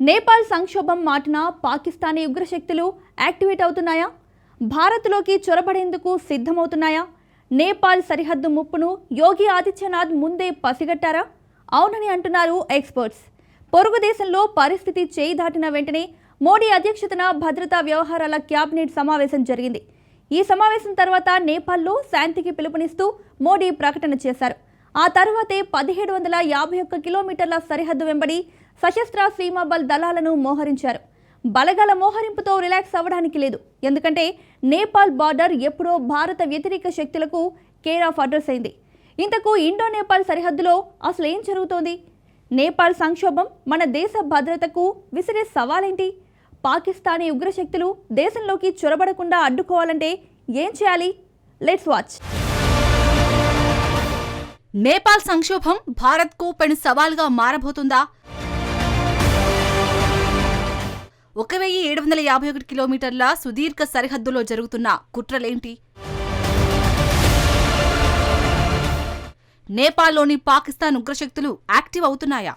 నేపాల్ సంక్షోభం మాటున పాకిస్తానీ ఉగ్రశక్తులు యాక్టివేట్ అవుతున్నాయా? భారత్లోకి చొరబడేందుకు సిద్ధమవుతున్నాయా? నేపాల్ సరిహద్దు ముప్పును యోగి ఆదిత్యనాథ్ ముందే పసిగట్టారా? అవునని అంటున్నారు ఎక్స్పర్ట్స్. పొరుగు దేశంలో పరిస్థితి చేయి దాటిన వెంటనే మోడీ అధ్యక్షతన భద్రతా వ్యవహారాల క్యాబినెట్ సమావేశం జరిగింది. ఈ సమావేశం తర్వాత నేపాల్లో శాంతికి పిలుపునిస్తూ మోడీ ప్రకటన చేశారు. ఆ తర్వాతే 1751 కిలోమీటర్ల సరిహద్దు వెంబడి సశస్త్ర సీమాబల్ దళాలను మోహరించారు. బలగాల మోహరింపుతో రిలాక్స్ అవ్వడానికి లేదు. ఎందుకంటే నేపాల్ బార్డర్ ఎప్పుడో భారత వ్యతిరేక శక్తులకు కేర్ ఆఫ్ అడ్రస్ అయింది. ఇంతకు ఇండో నేపాల్ సరిహద్దులో అసలు ఏం జరుగుతోంది? నేపాల్ సంక్షోభం మన దేశ భద్రతకు విసిరే సవాలేంటి? పాకిస్తానీ ఉగ్రశక్తులు దేశంలోకి చొరబడకుండా అడ్డుకోవాలంటే ఏం చేయాలి? Let's watch. నేపాల్ సంక్షోభం భారత్కు పెను సవాల్గా మారబోతుందా? 1751 కిలోమీటర్ల సుదీర్ఘ సరిహద్దులో జరుగుతున్న కుట్రలేంటి? నేపాల్లోని పాకిస్తాన్ ఉగ్రశక్తులు యాక్టివ్ అవుతున్నాయా?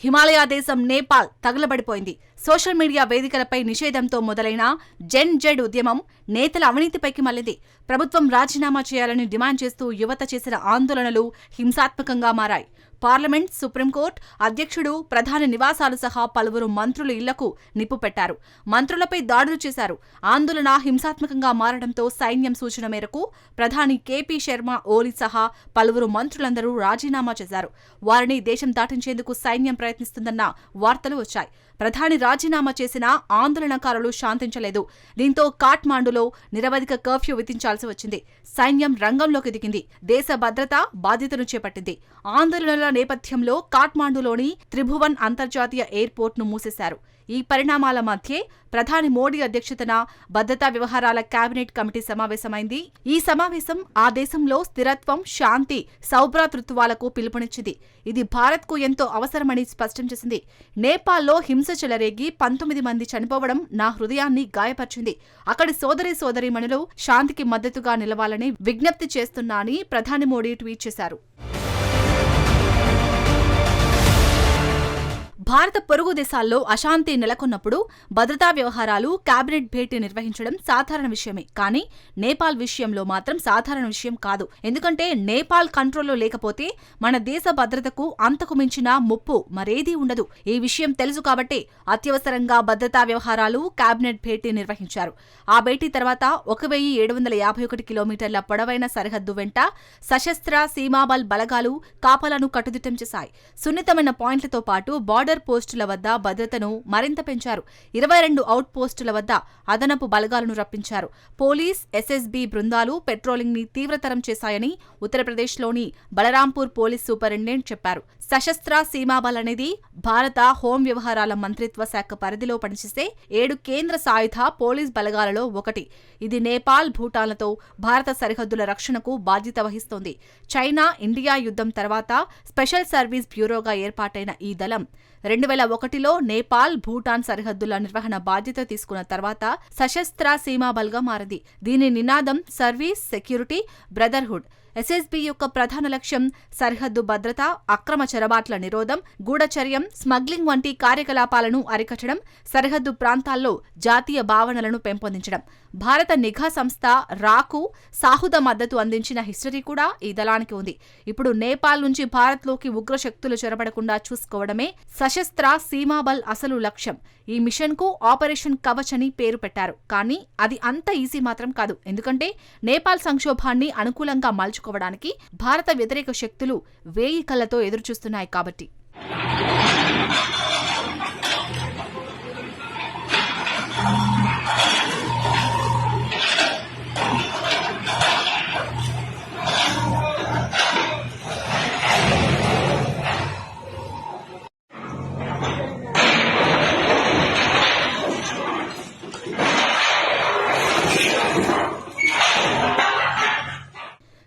హిమాలయ దేశం నేపాల్ తగలబడిపోయింది. సోషల్ మీడియా వేదికలపై నిషేధంతో మొదలైన జెన్ జెడ్ ఉద్యమం నేతల అవినీతిపైకి మళ్లింది. ప్రభుత్వం రాజీనామా చేయాలని డిమాండ్ చేస్తూ యువత చేసిన ఆందోళనలు హింసాత్మకంగా మారాయి. పార్లమెంట్, సుప్రీంకోర్టు, అధ్యక్షుడు, ప్రధాని నివాసాలు సహా పలువురు మంత్రుల ఇళ్లకు నిప్పు పెట్టారు. మంత్రులపై దాడులు చేశారు. ఆందోళన హింసాత్మకంగా మారడంతో సైన్యం సూచన మేరకు ప్రధాని కేపీ శర్మ ఓలీ సహా పలువురు మంత్రులందరూ రాజీనామా చేశారు. వారిని దేశం దాటించేందుకు సైన్యం ప్రయత్నిస్తుందన్న వార్తలు వచ్చాయి. ప్రధాని రాజీనామా చేసినా ఆందోళనకారులు శాంతించలేదు. దీంతో కాఠ్మాండులో నిరవధిక కర్ఫ్యూ విధించాల్సి వచ్చింది. సైన్యం రంగంలోకి దిగింది. దేశ భద్రత బాధ్యతను చేపట్టింది. ఆందోళనల నేపథ్యంలో కాఠ్మాండులోని త్రిభువన్ అంతర్జాతీయ ఎయిర్పోర్ట్ను మూసేశారు. ఈ పరిణామాల మధ్యే ప్రధాని మోడీ అధ్యక్షతన భద్రతా వ్యవహారాల కేబినెట్ కమిటీ సమావేశమైంది. ఈ సమావేశం ఆ దేశంలో స్థిరత్వం, శాంతి, సౌభ్రాతృత్వాలకు పిలుపునిచ్చింది. ఇది భారత్కు ఎంతో అవసరమని స్పష్టం చేసింది. నేపాల్లో హింస చెలరేగి 19 మంది చనిపోవడం నా హృదయాన్ని గాయపరిచింది. అక్కడి సోదరీమణులు శాంతికి మద్దతుగా నిలవాలని విజ్ఞప్తి చేస్తున్నా అని ప్రధాని మోడీ ట్వీట్ చేశారు. భారత పొరుగు దేశాల్లో అశాంతి నెలకొన్నప్పుడు భద్రతా వ్యవహారాలు కేబినెట్ భేటీ నిర్వహించడం సాధారణ విషయమే. కానీ నేపాల్ విషయంలో మాత్రం సాధారణ విషయం కాదు. ఎందుకంటే నేపాల్ కంట్రోల్లో లేకపోతే మన దేశ భద్రతకు అంతకు మించిన ముప్పు మరేదీ ఉండదు. ఈ విషయం తెలుసు కాబట్టే అత్యవసరంగా భద్రతా వ్యవహారాలు కేబినెట్ భేటీ నిర్వహించారు. ఆ భేటీ తర్వాత 1751 కిలోమీటర్ల పొడవైన సరిహద్దు వెంట సశస్త్ర సీమాబల్ బలగాలు కాపలాను కట్టుదిట్టం చేశాయి. సున్నితమైన పాయింట్లతో పాటు బార్డర్ పోస్టుల వద్ద భద్రతను మరింత పెంచారు. 22 అవుట్ పోస్టుల వద్ద అదనపు బలగాలను రప్పించారు. పోలీస్, ఎస్ఎస్బీ బృందాలు పెట్రోలింగ్ ని తీవ్రతరం చేశాయని ఉత్తరప్రదేశ్లోని బలరాంపూర్ పోలీస్ సూపరింటెండెంట్ చెప్పారు. సశస్త్ర సీమాబల్ అనేది భారత హోం వ్యవహారాల మంత్రిత్వ శాఖ పరిధిలో పనిచేసే 7 కేంద్ర సాయుధ పోలీస్ బలగాలలో ఒకటి. ఇది నేపాల్, భూటాన్లతో భారత సరిహద్దుల రక్షణకు బాధ్యత వహిస్తోంది. చైనా, ఇండియా యుద్ధం తర్వాత స్పెషల్ సర్వీస్ బ్యూరోగా ఏర్పాటైన ఈ దళం 2001లో నేపాల్, భూటాన్ సరిహద్దుల నిర్వహణ బాధ్యత తీసుకున్న తర్వాత సశస్త్ర సీమాబల్గా మారింది. దీని నినాదం సర్వీస్, సెక్యూరిటీ, బ్రదర్హుడ్. ఎస్ఎస్బీ యొక్క ప్రధాన లక్ష్యం సరిహద్దు భద్రత, అక్రమ చొరబాట్ల నిరోధం, గూఢచర్యం, స్మగ్లింగ్ వంటి కార్యకలాపాలను అరికట్టడం, సరిహద్దు ప్రాంతాల్లో జాతీయ భావనలను పెంపొందించడం. భారత నిఘా సంస్థ రాకు సాహుద మద్దతు అందించిన హిస్టరీ కూడా ఈ దళానికి ఉంది. ఇప్పుడు నేపాల్ నుంచి భారత్లోకి ఉగ్రశక్తులు చొరబడకుండా చూసుకోవడమే సశస్త్ర సీమాబల్ అసలు లక్ష్యం. ఈ మిషన్కు ఆపరేషన్ కవచ్ అని పేరు పెట్టారు. కానీ అది అంత ఈజీ మాత్రం కాదు. ఎందుకంటే నేపాల్ సంక్షోభాన్ని అనుకూలంగా మలుచుకోవడానికి భారత వ్యతిరేక శక్తులు 1000 కళ్లతో ఎదురుచూస్తున్నాయి కాబట్టి.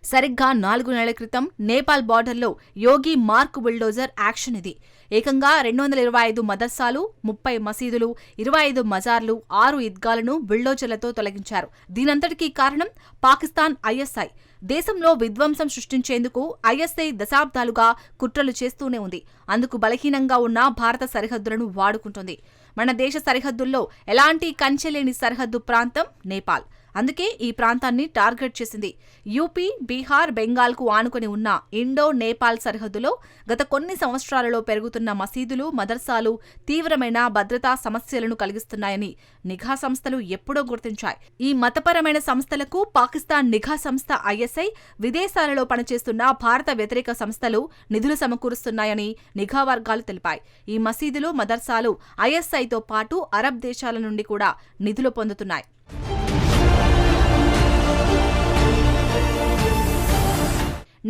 సరిగ్గా 4 నెలల క్రితం నేపాల్ బార్డర్లో యోగి మార్క్ బుల్డోజర్ యాక్షన్ ఇది. ఏకంగా 225 మదర్సాలు, 30 మసీదులు, 25 మజార్లు, 6 ఈద్గాలను బుల్డోజర్లతో తొలగించారు. దీనంతటికీ కారణం పాకిస్తాన్ ఐఎస్ఐ. దేశంలో విధ్వంసం సృష్టించేందుకు ఐఎస్ఐ దశాబ్దాలుగా కుట్రలు చేస్తూనే ఉంది. అందుకు బలహీనంగా ఉన్న భారత సరిహద్దులను వాడుకుంటుంది. మన దేశ సరిహద్దుల్లో ఎలాంటి కంచెలేని సరిహద్దు ప్రాంతం నేపాల్. అందుకే ఈ ప్రాంతాన్ని టార్గెట్ చేసింది. యూపీ, బీహార్, బెంగాల్కు ఆనుకుని ఉన్న ఇండో నేపాల్ సరిహద్దులో గత కొన్ని సంవత్సరాలలో పెరుగుతున్న మసీదులు, మదర్సాలు తీవ్రమైన భద్రతా సమస్యలను కలిగిస్తున్నాయని నిఘా సంస్థలు ఎప్పుడో గుర్తించాయి. ఈ మతపరమైన సంస్థలకు పాకిస్తాన్ నిఘా సంస్థ ఐఎస్ఐ, విదేశాలలో పనిచేస్తున్న భారత వ్యతిరేక సంస్థలు నిధులు సమకూరుస్తున్నాయని నిఘా వర్గాలు తెలిపాయి. ఈ మసీదులు, మదర్సాలు ఐఎస్ఐతో పాటు అరబ్ దేశాల నుండి కూడా నిధులు పొందుతున్నాయి.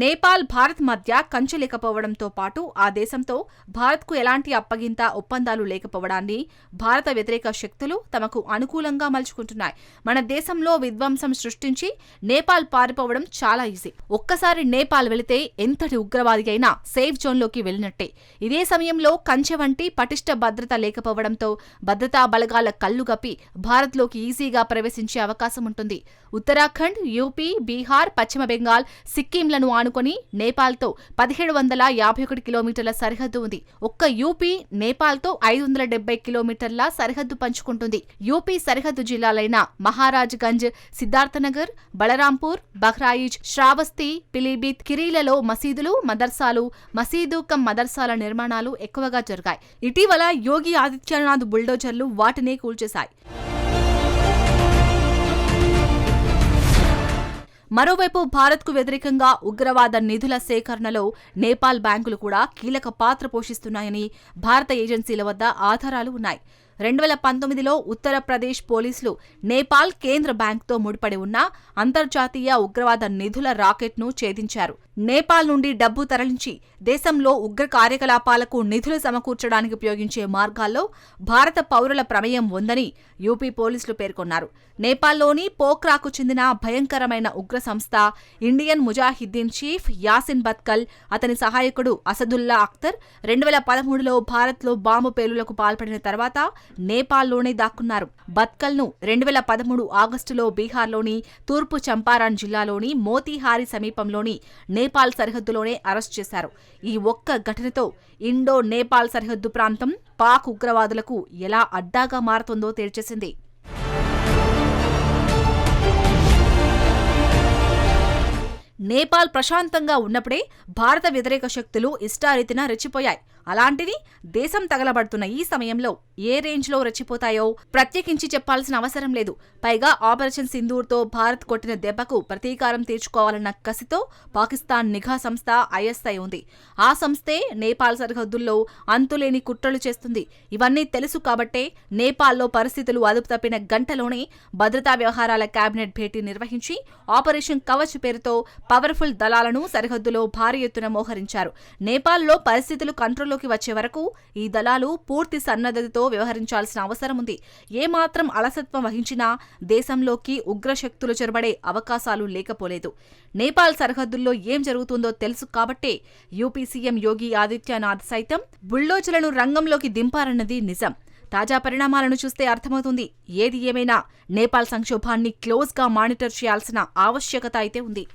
నేపాల్, భారత్ మధ్య కంచె లేకపోవడంతో పాటు ఆ దేశంతో భారత్కు ఎలాంటి అప్పగింత ఒప్పందాలు లేకపోవడాన్ని భారత వ్యతిరేక శక్తులు తమకు అనుకూలంగా మలుచుకుంటున్నాయి. మన దేశంలో విధ్వంసం సృష్టించి నేపాల్ పారిపోవడం చాలా ఈజీ. ఒక్కసారి నేపాల్ వెళితే ఎంతటి ఉగ్రవాది అయినా సేఫ్ జోన్లోకి వెళ్ళినట్టే. ఇదే సమయంలో కంచె వంటి పటిష్ట భద్రత లేకపోవడంతో భద్రతా బలగాల కళ్లుగప్పి భారత్లోకి ఈజీగా ప్రవేశించే అవకాశం ఉంటుంది. ఉత్తరాఖండ్, యూపీ, బీహార్, పశ్చిమ బెంగాల్, సిక్కింలను ఆనుకొని నేపాల్తో 1751 కిలోమీటర్ల సరిహద్దు ఉంది. ఒక్క యూపీ నేపాల్తో 570 కిలోమీటర్ల సరిహద్దు పంచుకుంటుంది. యూపీ సరిహద్దు జిల్లాలైన మహారాజ్ గంజ్, సిద్ధార్థనగర్, బలరాంపూర్, బహ్రాయిచ్, శ్రావస్తి, పిలీభిత్, కిరీలలో మసీదులు, మదర్సాలు, మసీదు కమ్ మదర్సాల నిర్మాణాలు ఎక్కువగా జరిగాయి. ఇటీవల యోగి ఆదిత్యనాథ్ బుల్డోజర్లు వాటినే కూల్చేశాయి. మరోవైపు భారత్కు వ్యతిరేకంగా ఉగ్రవాద నిధుల సేకరణలో నేపాల్ బ్యాంకులు కూడా కీలక పాత్ర పోషిస్తున్నాయని భారత ఏజెన్సీల వద్ద ఆధారాలు ఉన్నాయి. 2019లో ఉత్తరప్రదేశ్ పోలీసులు నేపాల్ కేంద్ర బ్యాంకుతో ముడిపడి ఉన్న అంతర్జాతీయ ఉగ్రవాద నిధుల రాకెట్ను ఛేదించారు. నేపాల్ నుండి డబ్బు తరలించి దేశంలో ఉగ్ర కార్యకలాపాలకు నిధులు సమకూర్చడానికి ఉపయోగించే మార్గాల్లో భారత పౌరుల ప్రమేయం ఉందని యూపీ పోలీసులు పేర్కొన్నారు. నేపాల్లోని పోఖ్రాకు చెందిన భయంకరమైన ఉగ్ర సంస్థ ఇండియన్ ముజాహిద్దీన్ చీఫ్ యాసిన్ బత్కల్, అతని సహాయకుడు అసదుల్లా అఖ్తర్ 2013లో భారత్లో బాంబు పేలులకు పాల్పడిన తర్వాత నేపాల్లోనే దాక్కున్నారు. బత్కల్ను 2013 ఆగస్టులో బీహార్లోని తూర్పు చంపారణ్ జిల్లాలోని మోతీహారీ సమీపంలోని నేపాల్ సరిహద్దులోనే అరెస్ట్ చేశారు. ఈ ఒక్క ఘటనతో ఇండో నేపాల్ సరిహద్దు ప్రాంతం పాక్ ఉగ్రవాదులకు ఎలా అడ్డాగా మారుతుందో తేల్చేసింది. నేపాల్ ప్రశాంతంగా ఉన్నప్పుడే భారత వ్యతిరేక శక్తులు ఇష్టారీతిన రెచ్చిపోయాయి. అలాంటిది దేశం తగలబడుతున్న ఈ సమయంలో ఏ రేంజ్లో రెచ్చిపోతాయో ప్రత్యేకించి చెప్పాల్సిన అవసరం లేదు. పైగా ఆపరేషన్ సింధూర్తో భారత్ కొట్టిన దెబ్బకు ప్రతీకారం తీర్చుకోవాలన్న కసితో పాకిస్తాన్ నిఘా సంస్థ ఐఎస్ఐ ఉంది. ఆ సంస్థే నేపాల్ సరిహద్దుల్లో అంతులేని కుట్రలు చేస్తుంది. ఇవన్నీ తెలుసు కాబట్టే నేపాల్లో పరిస్థితులు అదుపు తప్పిన గంటలోనే భద్రతా వ్యవహారాల కేబినెట్ భేటీ నిర్వహించి ఆపరేషన్ కవచ్ పేరుతో పవర్ఫుల్ దళాలను సరిహద్దులో భారీ ఎత్తున మోహరించారు. నేపాల్లో పరిస్థితులు కంట్రోల్లోకి వచ్చే వరకు ఈ దళాలు పూర్తి సన్నద్ధతతో వ్యవహరించాల్సిన అవసరం ఉంది. ఏమాత్రం అలసత్వం వహించినా దేశంలోకి ఉగ్రశక్తులు చొరబడే అవకాశాలు లేకపోలేదు. నేపాల్ సరిహద్దుల్లో ఏం జరుగుతుందో తెలుసు కాబట్టే యూపీ సీఎం యోగి ఆదిత్యనాథ్ సైతం బుల్డోజర్లను రంగంలోకి దింపారన్నది నిజం. తాజా పరిణామాలను చూస్తే అర్థమవుతుంది. ఏది ఏమైనా నేపాల్ సంక్షోభాన్ని క్లోజ్గా మానిటర్ చేయాల్సిన ఆవశ్యకత అయితే ఉంది.